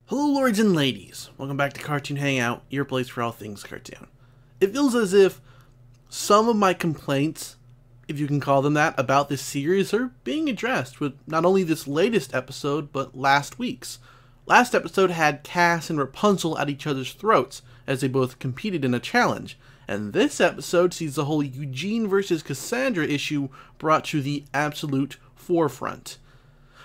Hello lords and ladies, welcome back to Cartoon Hangout, your place for all things cartoon. It feels as if some of my complaints, if you can call them that, about this series are being addressed with not only this latest episode, but last week's. Last episode had Cass and Rapunzel at each other's throats as they both competed in a challenge, and this episode sees the whole Eugene versus Cassandra issue brought to the absolute forefront.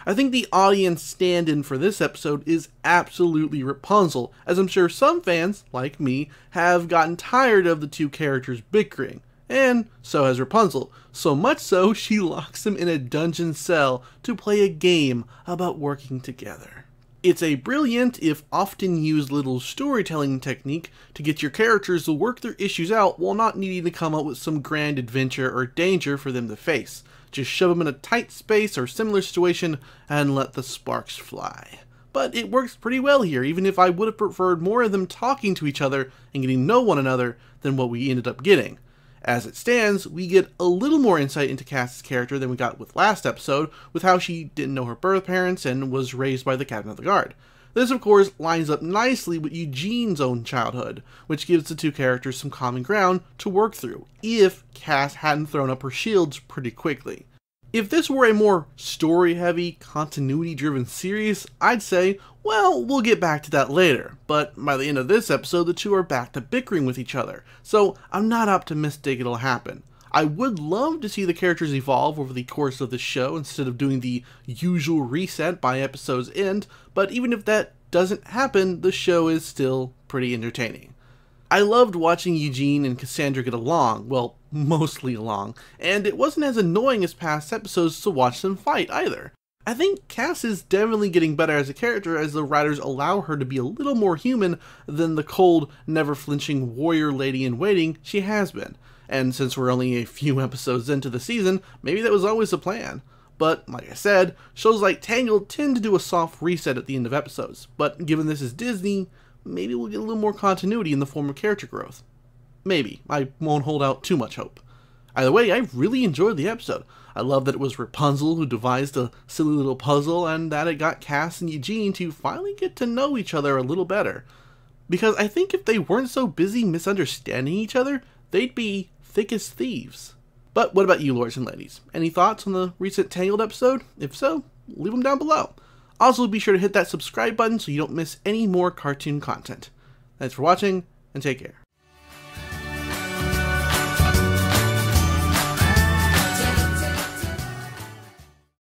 I think the audience stand-in for this episode is absolutely Rapunzel, as I'm sure some fans, like me, have gotten tired of the two characters bickering. And so has Rapunzel, so much so she locks them in a dungeon cell to play a game about working together. It's a brilliant, if often used little storytelling technique to get your characters to work their issues out while not needing to come up with some grand adventure or danger for them to face. Just shove them in a tight space or similar situation and let the sparks fly. But it works pretty well here, even if I would have preferred more of them talking to each other and getting to know one another than what we ended up getting. As it stands, we get a little more insight into Cass's character than we got with last episode, with how she didn't know her birth parents and was raised by the captain of the guard. This, of course, lines up nicely with Eugene's own childhood, which gives the two characters some common ground to work through, if Cass hadn't thrown up her shields pretty quickly. If this were a more story-heavy, continuity-driven series, I'd say, well, we'll get back to that later, but by the end of this episode, the two are back to bickering with each other, so I'm not optimistic it'll happen. I would love to see the characters evolve over the course of the show instead of doing the usual reset by episode's end, but even if that doesn't happen, the show is still pretty entertaining. I loved watching Eugene and Cassandra get along, well, mostly along, and it wasn't as annoying as past episodes to watch them fight either. I think Cass is definitely getting better as a character as the writers allow her to be a little more human than the cold, never-flinching warrior lady-in-waiting she has been. And since we're only a few episodes into the season, maybe that was always the plan. But, like I said, shows like Tangled tend to do a soft reset at the end of episodes, but given this is Disney, maybe we'll get a little more continuity in the form of character growth. Maybe. I won't hold out too much hope. Either way, I really enjoyed the episode. I love that it was Rapunzel who devised a silly little puzzle, and that it got Cass and Eugene to finally get to know each other a little better. Because I think if they weren't so busy misunderstanding each other, they'd be thick as thieves. But what about you, lords and ladies? Any thoughts on the recent Tangled episode? If so, leave them down below. Also, be sure to hit that subscribe button so you don't miss any more cartoon content. Thanks for watching, and take care.